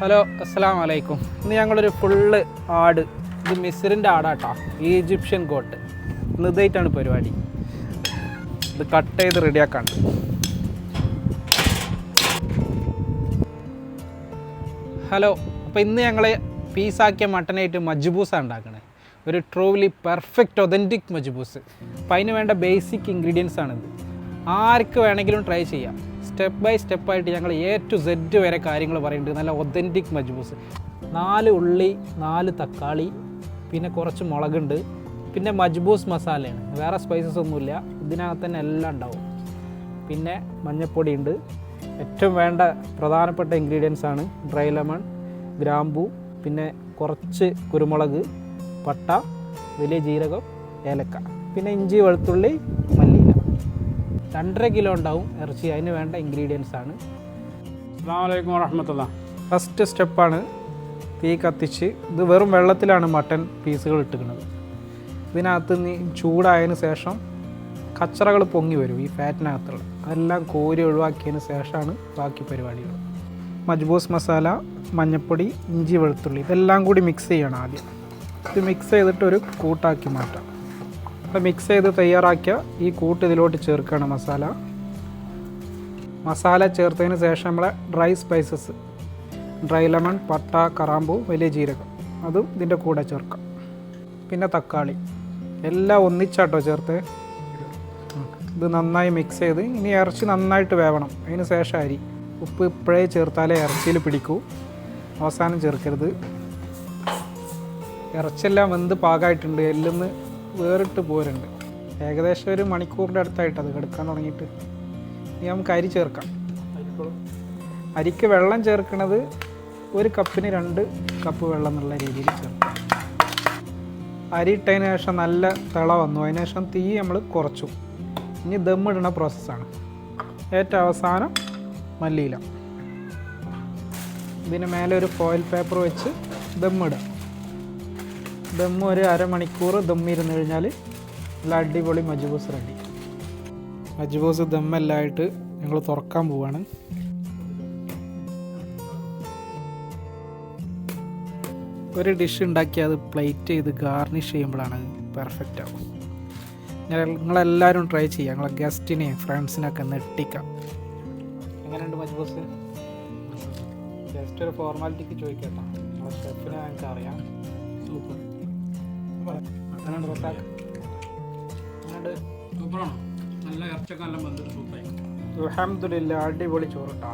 Hello, അസ്സലാമു അലൈക്കും. ഇന്ന് ഞങ്ങളൊരു ഫുള്ള് ആട്, ഇത് മിസ്രിൻ്റെ ആടാട്ടോ, ഈജിപ്ഷ്യൻ ഗോട്ട്. ഇന്ന് ഇതായിട്ടാണ് പരിപാടി. ഇത് കട്ട് ചെയ്ത് റെഡിയാക്കാണ്ട്. ഹലോ, അപ്പോൾ ഇന്ന് ഞങ്ങൾ പീസാക്കിയ മട്ടനായിട്ട് മജ്ബൂസാണ് ഉണ്ടാക്കണത്. ഒരു ട്രൂലി പെർഫെക്റ്റ് ഒതൻറ്റിക് മജ്ബൂസ്. അപ്പോൾ അതിന് വേണ്ട ബേസിക് ഇൻഗ്രീഡിയൻസ് ആണിത്. ആർക്ക് വേണമെങ്കിലും ട്രൈ ചെയ്യാം. സ്റ്റെപ്പ് ബൈ സ്റ്റെപ്പായിട്ട് ഞങ്ങൾ A to Z വരെ കാര്യങ്ങൾ പറയുന്നുണ്ട്. നല്ല ഒതൻറ്റിക് മജ്ബൂസ്. 4 ഉള്ളി, 4 തക്കാളി, പിന്നെ കുറച്ച് മുളകുണ്ട്, പിന്നെ മജ്ബൂസ് മസാലയാണ്. വേറെ സ്പൈസസ് ഒന്നുമില്ല, ഇതിനകത്ത് തന്നെ എല്ലാം ഉണ്ടാവും. പിന്നെ മഞ്ഞൾപ്പൊടി ഉണ്ട്. ഏറ്റവും വേണ്ട പ്രധാനപ്പെട്ട ഇൻഗ്രീഡിയൻസ് ആണ് ഡ്രൈ ലെമൺ, ഗ്രാമ്പൂ, പിന്നെ കുറച്ച് കുരുമുളക്, പട്ട, വലിയ ജീരകം, ഏലക്ക, പിന്നെ ഇഞ്ചി, വെളുത്തുള്ളി, മല്ലിയില. 2.5 കിലോ ഉണ്ടാവും ഇറച്ചി. അതിന് വേണ്ട ഇൻഗ്രീഡിയൻസ് ആണ്. അസ്സലാമു അലൈക്കും വറഹ്മത്തുള്ളാഹി. ഫസ്റ്റ് സ്റ്റെപ്പാണ് തീ കത്തിച്ച്, ഇത് വെറും വെള്ളത്തിലാണ് മട്ടൻ പീസുകൾ ഇട്ടിക്കുന്നത്. ഇതിനകത്ത് ചൂടായതിന് ശേഷം കച്ചറകൾ പൊങ്ങി വരും ഈ ഫാറ്റിനകത്തുള്ള, അതെല്ലാം കോരി ഒഴിവാക്കിയതിന് ശേഷമാണ് ബാക്കി പരിപാടികൾ. മജ്ബൂസ് മസാല, മഞ്ഞൾപ്പൊടി, ഇഞ്ചി, വെളുത്തുള്ളി ഇതെല്ലാം കൂടി മിക്സ് ചെയ്യണം ആദ്യം. ഇത് മിക്സ് ചെയ്തിട്ട് ഒരു കൂട്ടാക്കി മാറ്റാം. അപ്പോൾ മിക്സ് ചെയ്ത് തയ്യാറാക്കിയ ഈ കൂട്ട് ഇതിലോട്ട് ചേർക്കുകയാണ് മസാല ചേർത്തതിന് ശേഷം നമ്മളെ ഡ്രൈ സ്പൈസസ്, ഡ്രൈ ലെമൺ, പട്ട, കറാമ്പൂ, വലിയ ജീരകം അതും ഇതിൻ്റെ കൂടെ ചേർക്കാം. പിന്നെ തക്കാളി എല്ലാം ഒന്നിച്ചാട്ടോ ചേർത്ത് ഇത് നന്നായി മിക്സ് ചെയ്ത്, ഇനി ഇറച്ചി നന്നായിട്ട് വേവണം. അതിന് ശേഷം അരി, ഉപ്പ് ഇപ്പോഴേ ചേർത്താലേ ഇറച്ചിയിൽ പിടിക്കൂ, അവസാനം ചേർക്കരുത്. ഇറച്ചിയെല്ലാം വെന്ത് പാകമായിട്ടുണ്ട്, എല്ലിന്ന് വേറിട്ട് പോരുണ്ട്. ഏകദേശം 1 മണിക്കൂറിൻ്റെ അടുത്തായിട്ട് അത് കിടക്കാൻ തുടങ്ങിയിട്ട്. ഇനി നമുക്ക് അരി ചേർക്കാം. അരിക്ക് വെള്ളം ചേർക്കുന്നത് 1 കപ്പിന് 2 കപ്പ് വെള്ളം എന്നുള്ള രീതിയിൽ ചേർക്കാം. അരി ഇട്ടതിന് ശേഷം നല്ല തിള വന്നു, അതിന് ശേഷം തീ നമ്മൾ കുറച്ചു. ഇനി ദമ്മിടുന്ന പ്രോസസ്സാണ്. ഏറ്റവും അവസാനം മല്ലിയില. ഇതിന് മേലെ ഒരു ഫോയിൽ പേപ്പർ വെച്ച് ദമ്മിടുക. ദമ്മ് ഒരു 1/2 മണിക്കൂർ ദമ്മിരുന്ന് കഴിഞ്ഞാൽ നല്ല അടിപൊളി മജ്ബൂസ് റെഡി. മജ്ബൂസ് ദമ്മെല്ലാമായിട്ട് ഞങ്ങൾ തുറക്കാൻ പോവാണ്. ഒരു ഡിഷ് ഉണ്ടാക്കി അത് പ്ലേറ്റ് ചെയ്ത് ഗാർണിഷ് ചെയ്യുമ്പോഴാണ് പെർഫെക്റ്റ് ആവും. നിങ്ങളെല്ലാവരും ട്രൈ ചെയ്യുക, നിങ്ങളെ ഗസ്റ്റിനെയും ഫ്രണ്ട്സിനൊക്കെ നെട്ടിക്കാം. എങ്ങനെയുണ്ട് മജ്ബൂസ്? ജസ്റ്റ് ഒരു ഫോർമാലിറ്റിക്ക് ചോദിക്കട്ടോ, നിങ്ങളെ ഷെഫിനെ ഞങ്ങൾക്ക് അറിയാം. സൂപ്പർ. സൂപ്പറാണോ? നല്ല ഇറച്ചൊക്കെ നല്ല ബന്ധം സൂപ്പറായി. അൽഹംദുലില്ലാ, അടിപൊളി ചോറിട്ടാ.